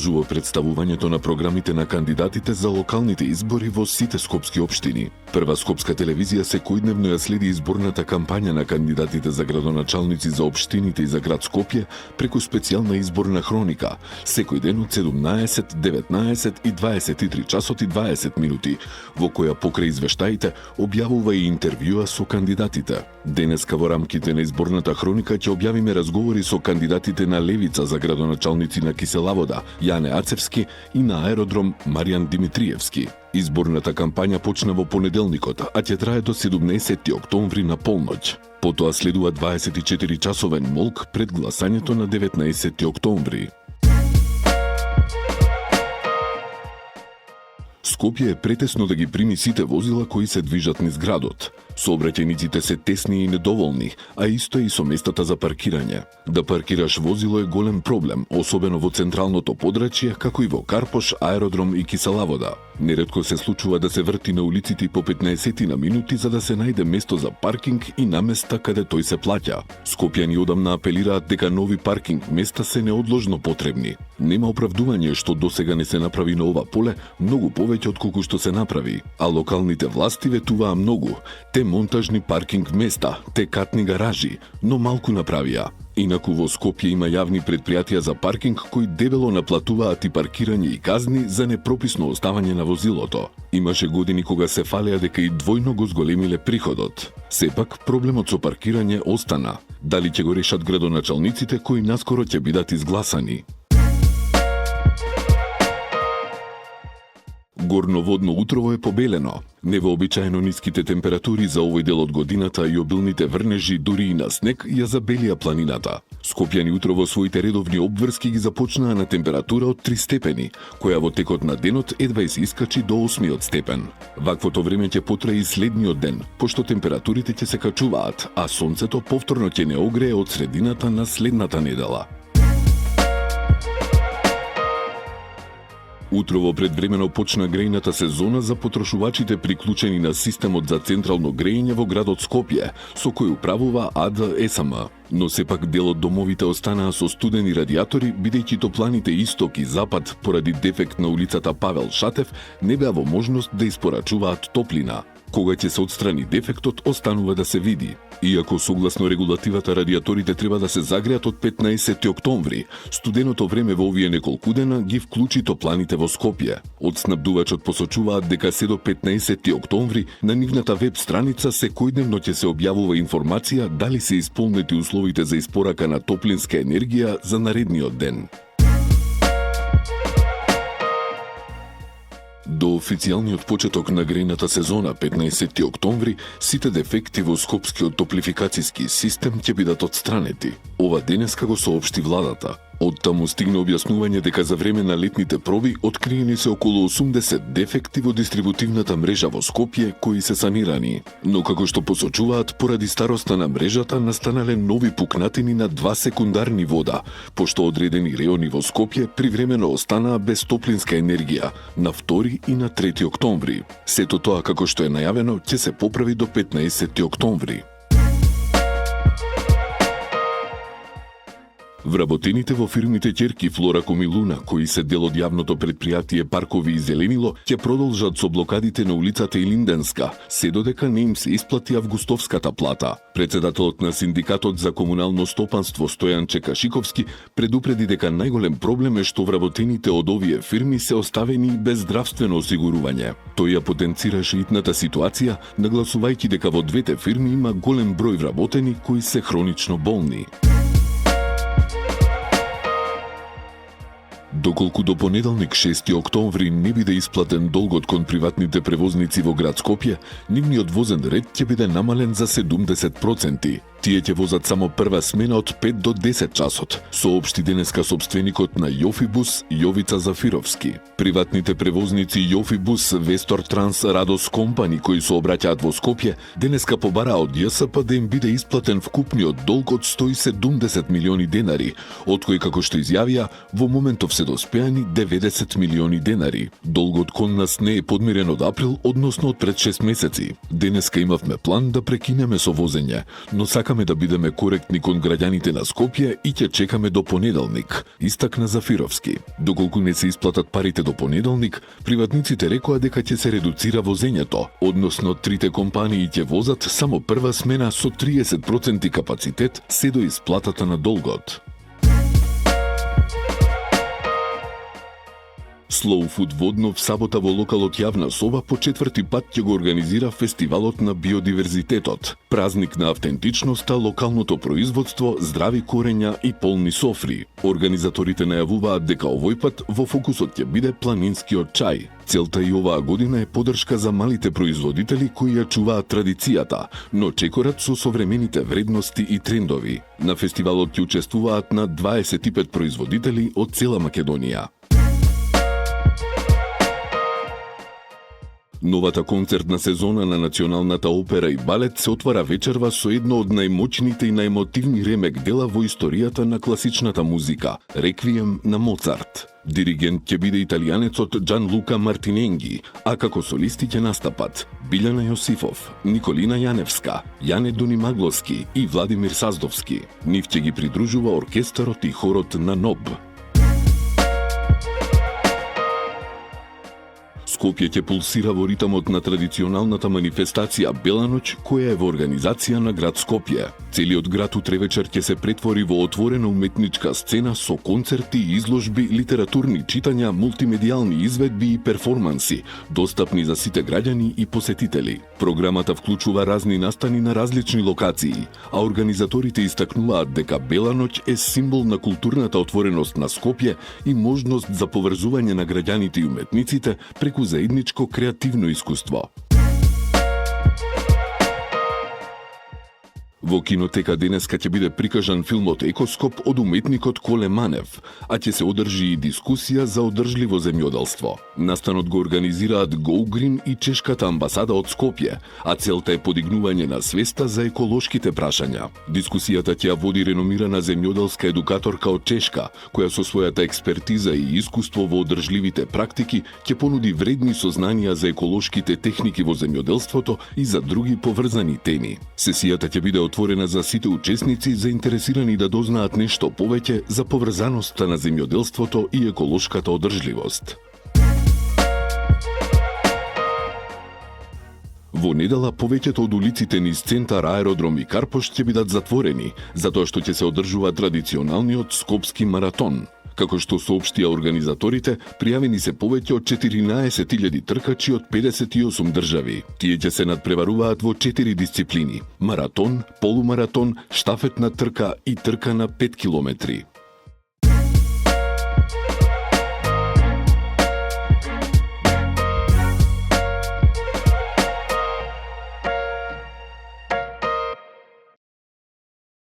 продолжува представувањето на програмите на кандидатите за локалните избори во сите скопски општини. Прва скопска телевизија секојдневно ја следи изборната кампања на кандидатите за градоначалници за општините и за град Скопје преку специјална изборна хроника, секој ден од 17, 19 и 23 часот и 20 минути, во која покрај извештаите објавува и интервјуа со кандидатите. Денеска во рамките на изборната хроника ќе објавиме разговори со кандидатите на Левица за градоначалници на Киселавода, Јане Ацевски, и на аеродром Маријан Димитриевски. Изборната кампања почна во понеделникот, а ќе трае до 17 октомври на полноќ. Потоа следува 24-часовен молк пред гласањето на 19 октомври. Скопје е претесно да ги прими сите возила кои се движат низ градот. Сообраќајниците се тесни и недоволни, а исто е и со местата за паркирање. Да паркираш возило е голем проблем, особено во централното подрачје, како и во Карпош, аеродром и Киселавода. Неретко се случува да се врти на улиците по 15 на минути за да се најде место за паркинг и на места каде тој се плаќа. Скопјани одамна апелираат дека нови паркинг места се неодложно потребни. Нема оправдување што досега не се направи на ова поле, многу повеќе отколку што се направи, а локалните власти ветуваа многу. Те монтажни паркинг места, те катни гаражи, но малку направија. Инаку во Скопје има јавни предпријатија за паркинг кои дебело наплатуваат и паркирање и казни за непрописно оставање на возилото. Имаше години кога се фалеа дека и двојно го зголемиле приходот. Сепак проблемот со паркирање остана. Дали ќе го решат градоначалниците кои наскоро ќе бидат изгласани? Горноводно утрово е побелено. Невообичаено ниските температури за овој дел од годината и обилните врнежи дури и на снег ја забелија планината. Скопјани утрово своите редовни обврски ги започнаа на температура од 3 степени, која во текот на денот едва се искачи до 8 степен. Ваквото време ќе потрае и следниот ден, пошто температурите ќе се качуваат, а сонцето повторно ќе не огрее од средината на следната недела. Утрово предвремено почна грејната сезона за потрошувачите приклучени на системот за централно грејење во градот Скопје, со кој управува АД-СМ. Но сепак дел од домовите останаа со студени радиатори, бидејќи топланите Исток и Запад, поради дефект на улицата Павел Шатев, не беа во можност да испорачуваат топлина. Кога ќе се отстрани дефектот, останува да се види. Иако согласно регулативата радиаторите треба да се загреат од 15 октомври, студеното време во овие неколку дена ги вклучи топланите во Скопје. Од снабдувачот посочуваат дека се до 15 октомври на нивната веб страница секојдневно ќе се објавува информација дали се исполнети условите за испорака на топлинска енергија за наредниот ден. До официјалниот почеток на грејната сезона 15 октомври, сите дефекти во скопскиот топлификацијски систем ќе бидат отстранети. Ова денеска го соопшти владата. Од таму стигна објаснување дека за време на летните проби откриени се околу 80 дефекти во дистрибутивната мрежа во Скопје кои се санирани. Но како што посочуваат, поради староста на мрежата настанале нови пукнатини на 2 секундарни вода, пошто одредени реони во Скопје привремено останаа без топлинска енергија на 2 и на 3 октомври. Сето тоа, како што е најавено, ќе се поправи до 15 октомври. Вработените во фирмите ќерки Флораком и Луна, кои се дел од јавното предпријатие Паркови и Зеленило, ќе продолжат со блокадите на улицата Илинденска, се додека не им се исплати августовската плата. Председателот на Синдикатот за комунално стопанство Стојан Чекашиковски предупреди дека најголем проблем е што вработените од овие фирми се оставени без здравствено осигурување. Тој ја потенцираше итната ситуација, нагласувајќи дека во двете фирми има голем број вработени кои се хронично болни. Доколку до понеделник 6 октомври не биде исплатен долгот кон приватните превозници во град Скопје, нивниот возен ред ќе биде намален за 70%. Тие ќе возат само прва смена од 5 до 10 часот, соопшти денеска собственикот на Јофибус Јовица Зафировски. Приватните превозници Јофибус, Вестор Транс, Радос Компани кои се обраќаат во Скопје, денеска побараа од ЈСП да им биде исплатен вкупниот долг од 170 милиони денари, од кои, како што изјавија, во моментов се доспеани 90 милиони денари. Долгот кон нас не е подмирен од април, односно од пред 6 месеци. Денеска имавме план да прекинеме со возење, но сакаме сакаме да бидеме коректни кон граѓаните на Скопје и ќе чекаме до понеделник, истакна Зафировски. Доколку не се исплатат парите до понеделник, приватниците рекоа дека ќе се редуцира возењето, односно трите компании ќе возат само прва смена со 30% капацитет се до исплатата на долгот. Slow Food Водно в сабота во локалот Јавна соба по 4-ти пат ќе го организира фестивалот на биодиверзитетот, празник на автентичноста, локалното производство, здрави корења и полни софри. Организаторите најавуваат дека овој пат во фокусот ќе биде планинскиот чај. Целта и оваа година е поддршка за малите производители кои ја чуваат традицијата, но чекорат со современите вредности и трендови. На фестивалот ќе учествуваат на 25 производители од цела Македонија. Новата концертна сезона на Националната опера и балет се отвара вечерва со едно од најмоćните и најемотивни ремек дела во историјата на класичната музика – Реквием на Моцарт. Диригент ќе биде италијанецот Джанлука Мартиненги, а како солисти ќе настапат Билјана Јосифов, Николина Јаневска, Јане Донимагловски и Владимир Саздовски. Нив ќе ги придружува оркестарот и хорот на НОБ. Скопје ќе пулсира во ритамот на традиционалната манифестација Бела ноќ, која е во организација на град Скопје. Целиот град утре вечер ќе се претвори во отворена уметничка сцена со концерти, изложби, литературни читања, мултимедијални изведби и перформанси, достапни за сите граѓани и посетители. Програмата вклучува разни настани на различни локации, а организаторите истакнуваат дека Бела ноќ е символ на културната отвореност на Скопје и можност за поврзување на граѓаните и уметниците преку заедничко креативно искуство. Во кинотека денеска ќе биде прикажан филмот Екоскоп од уметникот Коле Манев, а ќе се одржи и дискусија за одржливо земјоделство. Настанот го организираат Go Green и чешката амбасада од Скопје, а целта е подигнување на свеста за еколошките прашања. Дискусијата ќе ја води реномирана земјоделска едукаторка од Чешка, која со својата експертиза и искуство во одржливите практики ќе понуди вредни сознанија за еколошките техники во земјоделството и за други поврзани теми. Сесијата ќе биде отворена за сите учесници заинтересирани да дознаат нешто повеќе за поврзаноста на земјоделството и еколошката одржливост. Во недела повеќето од улиците низ центар, аеродром и Карпош ќе бидат затворени, затоа што ќе се одржува традиционалниот скопски маратон. Како што соопштија организаторите, пријавени се повеќе од 14.000 тркачи од 58 држави. Тие ќе се надпреваруваат во 4 дисциплини – маратон, полумаратон, штафетна трка и трка на 5 километри.